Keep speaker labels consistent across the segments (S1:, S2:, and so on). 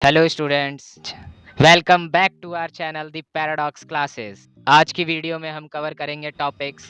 S1: Hello students, welcome back to our channel the paradox classes. आज की video में हम कवर करेंगे topics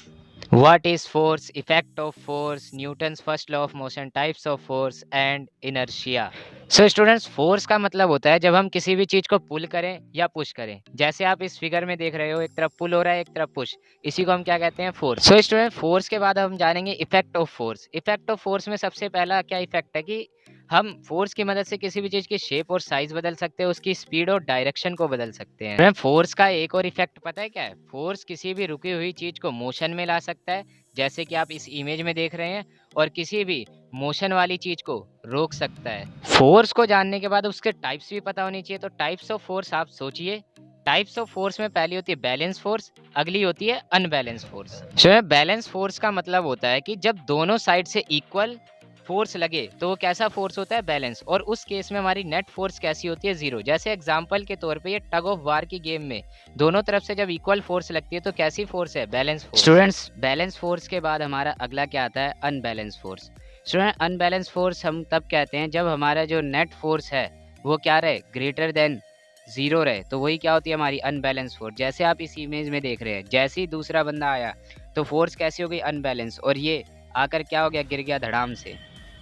S1: what is force, effect of force, Newton's first law of motion, types of force and inertia. So students, force का मतलब होता है जब हम किसी भी चीज को पुल करें या पुश करें। जैसे आप इस फिगर में देख रहे हो, एक तरफ पुल हो रहा है, एक तरफ पुश। इसी को हम क्या कहते हैं? फोर्स। सो स्टूडेंट, फोर्स के बाद हम जानेंगे effect of force. Effect of force में सबसे पहला क्या इफेक्ट है कि हम फोर्स की मदद से किसी भी चीज की शेप और साइज बदल सकते हैं, उसकी स्पीड और डायरेक्शन को बदल सकते हैं। मैम, फोर्स का एक और इफेक्ट पता है क्या है? फोर्स किसी भी रुकी हुई चीज को मोशन में ला सकता है, जैसे कि आप इस इमेज में देख रहे हैं, और किसी भी मोशन वाली चीज को रोक सकता है। फोर्स को जानने के बाद उसके टाइप्स भी पता होनी चाहिए। तो टाइप्स ऑफ फोर्स आप सोचिए। टाइप्स ऑफ फोर्स में पहली होती है बैलेंस फोर्स, अगली होती है अनबैलेंस फोर्स। बैलेंस फोर्स का मतलब होता है कि जब दोनों साइड से इक्वल फोर्स लगे तो वो कैसा फोर्स होता है? बैलेंस। और उस केस में हमारी नेट फोर्स कैसी होती है? जीरो। जैसे एग्जांपल के तौर पे ये टग ऑफ वार की गेम में दोनों तरफ से जब इक्वल फोर्स लगती है तो कैसी फोर्स है? Balance force. Students, balance force के बाद हमारा अगला क्या आता है? Unbalance force. Student, unbalance force हम तब कहते हैं जब हमारा जो नेट फोर्स है वो क्या रहे? ग्रेटर देन जीरो रहे। तो वही क्या होती है? हमारी अनबैलेंस फोर्स। जैसे आप इस इमेज में देख रहे हैं, जैसे ही दूसरा बंदा आया तो फोर्स कैसी हो गई? अनबैलेंस। और ये आकर क्या हो गया? गिर गया धड़ाम से।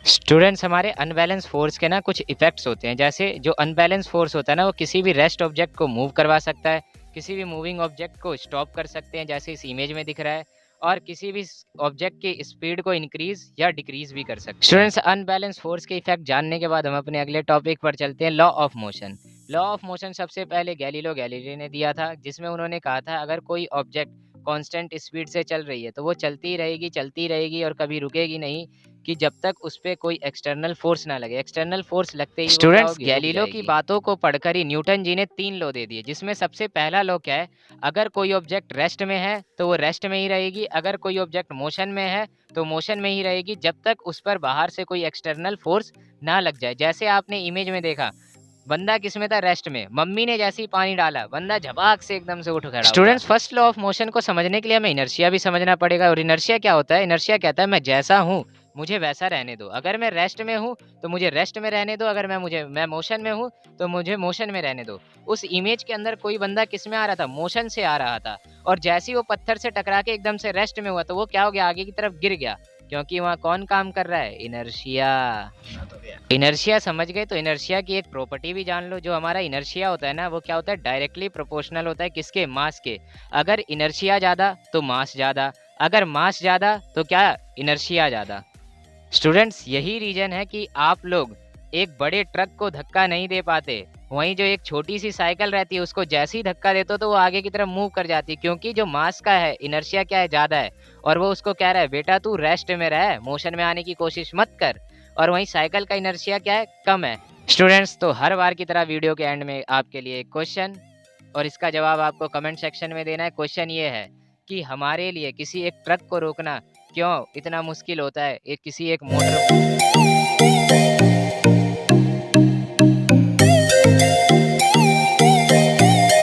S1: स्टूडेंट्स, हमारे अनबैलेंस फोर्स के ना कुछ इफेक्ट्स होते हैं। जैसे जो अनबैलेंस फोर्स होता है ना, वो किसी भी रेस्ट ऑब्जेक्ट को मूव करवा सकता है, किसी भी मूविंग ऑब्जेक्ट को स्टॉप कर सकते हैं, जैसे इस इमेज में दिख रहा है, और किसी भी ऑब्जेक्ट की स्पीड को इंक्रीज या डिक्रीज भी कर सकते हैं। स्टूडेंट्स, अनबैलेंस फोर्स के इफेक्ट जानने के बाद हम अपने अगले टॉपिक पर चलते हैं, law of motion. Law of motion सबसे पहले गैलीलियो गैलीली ने दिया था, जिसमें उन्होंने कहा था अगर कोई ऑब्जेक्ट कांस्टेंट स्पीड से चल रही है तो वो चलती रहेगी और कभी रुकेगी नहीं, कि जब तक उस पे कोई एक्सटर्नल फोर्स ना लगे। एक्सटर्नल फोर्स लगते ही वो क्या
S2: स्टूडेंट्स,
S1: होगी? गैलीलियो की बातों को पढ़कर ही न्यूटन जी ने 3 लॉ दे दिए, जिसमें सबसे पहला लॉ क्या है? अगर कोई ऑब्जेक्ट रेस्ट में है तो वो रेस्ट में ही रहेगी, अगर कोई ऑब्जेक्ट मोशन में है तो मोशन में ही रहेगी, जब तक उस पर बाहर से कोई एक्सटर्नल फोर्स ना लग जाए। जैसे आपने इमेज में देखा, बंदा किसमें था? रेस्ट में। मम्मी ने जैसे ही पानी डाला, बंदा झपाक से एकदम से उठ खड़ा हुआ। Students, first law of motion को समझने के लिए हमें इनर्शिया भी समझना पड़ेगा। और इनर्शिया क्या होता है? इनर्शिया कहता है मैं जैसा हूँ मुझे वैसा रहने दो। अगर मैं रेस्ट में हूँ तो मुझे रेस्ट में रहने दो, अगर मैं मोशन में हूँ तो मुझे मोशन में रहने दो। उस इमेज के अंदर कोई बंदा किस में आ रहा था? मोशन से आ रहा था। और जैसे ही वो पत्थर से टकरा के एकदम से रेस्ट में हुआ तो वो क्या हो गया? आगे की तरफ गिर गया, क्योंकि वहाँ कौन काम कर रहा है? इनर्शिया। इनर्शिया समझ गए? तो इनर्शिया की एक प्रॉपर्टी भी जान लो। जो हमारा इनर्शिया होता है ना, वो क्या होता है? डायरेक्टली प्रोपोर्शनल होता है किसके? मास के। अगर इनर्शिया ज्यादा तो मास ज्यादा, अगर मास ज्यादा तो क्या? इनर्शिया ज्यादा। स्टूडेंट्स, यही रीजन है कि आप लोग एक बड़े ट्रक को धक्का नहीं दे पाते, वहीं जो एक छोटी सी साइकिल रहती है उसको जैसे ही धक्का देते हो तो वो आगे की तरफ मूव कर जाती है, क्योंकि जो मास का है इनर्शिया क्या है? ज्यादा है। और वो उसको कह रहा है बेटा तू रेस्ट में रह, मोशन में आने की कोशिश मत कर। और वहीं साइकिल का इनर्शिया क्या है? कम है। स्टूडेंट्स, तो हर बार की तरह वीडियो के एंड में आपके लिए एक क्वेश्चन, और इसका जवाब आपको कमेंट सेक्शन में देना है। क्वेश्चन ये है कि हमारे लिए किसी एक ट्रक को रोकना क्यों इतना मुश्किल होता है? एक किसी एक मोटर